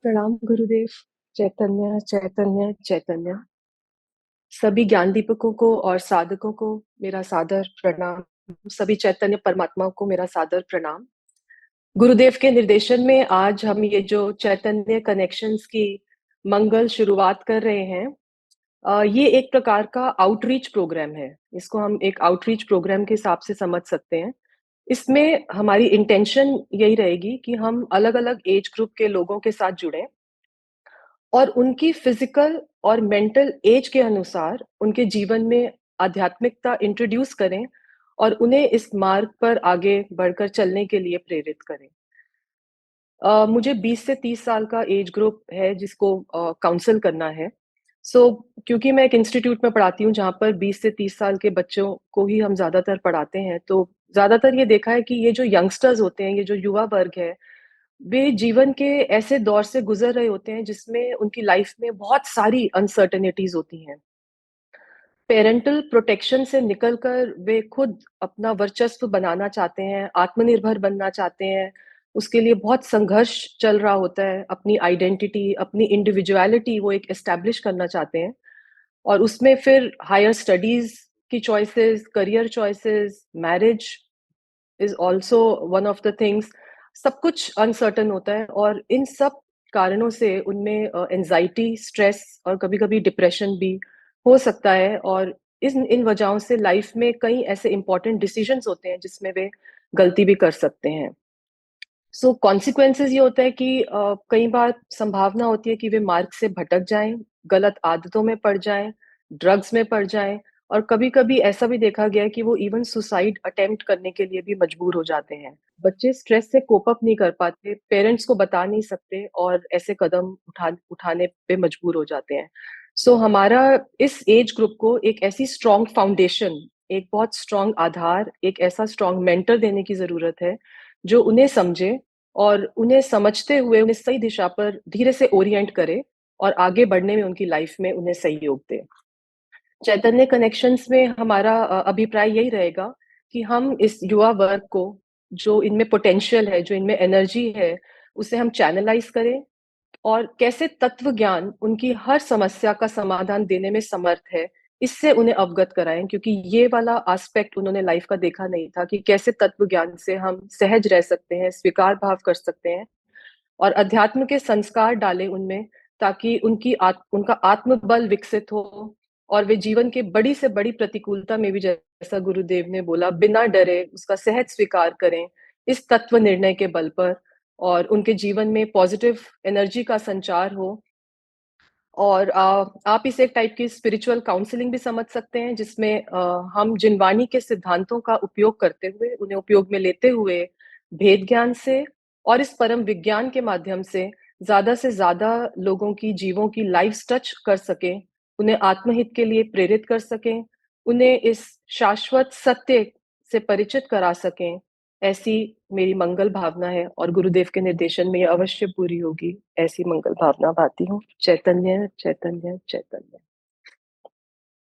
प्रणाम गुरुदेव। चैतन्य चैतन्य चैतन्य। सभी ज्ञान दीपकों को और साधकों को मेरा सादर प्रणाम। सभी चैतन्य परमात्माओं को मेरा सादर प्रणाम। गुरुदेव के निर्देशन में आज हम ये जो चैतन्य कनेक्शंस की मंगल शुरुआत कर रहे हैं, ये एक प्रकार का आउटरीच प्रोग्राम है। इसको हम एक आउटरीच प्रोग्राम के हिसाब से समझ सकते हैं। इसमें हमारी इंटेंशन यही रहेगी कि हम अलग अलग एज ग्रुप के लोगों के साथ जुड़ें और उनकी फिजिकल और मेंटल एज के अनुसार उनके जीवन में आध्यात्मिकता इंट्रोड्यूस करें और उन्हें इस मार्ग पर आगे बढ़कर चलने के लिए प्रेरित करें। मुझे 20 से 30 साल का एज ग्रुप है जिसको काउंसल करना है। क्योंकि मैं एक इंस्टीट्यूट में पढ़ाती हूँ जहाँ पर 20 से 30 साल के बच्चों को ही हम ज़्यादातर पढ़ाते हैं, तो ज़्यादातर ये देखा है कि ये जो यंगस्टर्स होते हैं, ये जो युवा वर्ग है, वे जीवन के ऐसे दौर से गुजर रहे होते हैं जिसमें उनकी लाइफ में बहुत सारी अनसर्टेनिटीज होती हैं। पेरेंटल प्रोटेक्शन से निकलकर वे खुद अपना वर्चस्व बनाना चाहते हैं, आत्मनिर्भर बनना चाहते हैं। उसके लिए बहुत संघर्ष चल रहा होता है। अपनी आइडेंटिटी, अपनी इंडिविजुअलिटी वो एक एस्टैब्लिश करना चाहते हैं और उसमें फिर हायर स्टडीज की choices, career choices, marriage is also one of the things. सब कुछ अनसर्टन होता है और इन सब कारणों से उनमें एंजाइटी, स्ट्रेस और कभी-कभी डिप्रेशन भी हो सकता है। और इन इन वजहों से लाइफ में कई ऐसे इंपॉर्टेंट डिसीजंस होते हैं जिसमें वे गलती भी कर सकते हैं। कॉन्सिक्वेंसेस ये होता है कि कई बार संभावना होती है कि वे मार्ग से भटक जाएं, गलत आदतों में पड़ जाएं, ड्रग्स में पड़ जाएं और कभी-कभी ऐसा भी देखा गया है कि वो इवन सुसाइड अटेम्प्ट करने के लिए भी मजबूर हो जाते हैं। बच्चे स्ट्रेस से कोप अप नहीं कर पाते, पेरेंट्स को बता नहीं सकते और ऐसे कदम उठाने पे मजबूर हो जाते हैं। हमारा इस एज ग्रुप को एक ऐसी स्ट्रॉन्ग फाउंडेशन, एक बहुत स्ट्रॉन्ग आधार, एक ऐसा स्ट्रॉन्ग मेंटर देने की ज़रूरत है, जो उन्हें समझे और उन्हें समझते हुए उन्हें सही दिशा पर धीरे से ओरिएंट करे और आगे बढ़ने में उनकी लाइफ में उन्हें सहयोग दे। चैतन्य कनेक्शंस में हमारा अभिप्राय यही रहेगा कि हम इस युवा वर्ग को, जो इनमें पोटेंशियल है, जो इनमें एनर्जी है, उसे हम चैनलाइज करें और कैसे तत्व ज्ञान उनकी हर समस्या का समाधान देने में समर्थ है, इससे उन्हें अवगत कराएं। क्योंकि ये वाला एस्पेक्ट उन्होंने लाइफ का देखा नहीं था कि कैसे तत्व ज्ञान से हम सहज रह सकते हैं, स्वीकार भाव कर सकते हैं और अध्यात्म के संस्कार डालें उनमें, ताकि उनका आत्मबल विकसित हो और वे जीवन के बड़ी से बड़ी प्रतिकूलता में भी, जैसा गुरुदेव ने बोला, बिना डरे उसका सहज स्वीकार करें इस तत्व निर्णय के बल पर और उनके जीवन में पॉजिटिव एनर्जी का संचार हो। और आप इसे एक टाइप की स्पिरिचुअल काउंसलिंग भी समझ सकते हैं, जिसमें हम जिनवाणी के सिद्धांतों का उपयोग करते हुए, उन्हें उपयोग में लेते हुए, भेद ज्ञान से और इस परम विज्ञान के माध्यम से ज्यादा लोगों की, जीवों की लाइफ टच कर सकें, उन्हें आत्महित के लिए प्रेरित कर सकें, उन्हें इस शाश्वत सत्य से परिचित करा सकें। ऐसी मेरी मंगल भावना है और गुरुदेव के निर्देशन में ये अवश्य पूरी होगी। ऐसी मंगल भावना भाती हूँ। चैतन्य चैतन्य चैतन्य।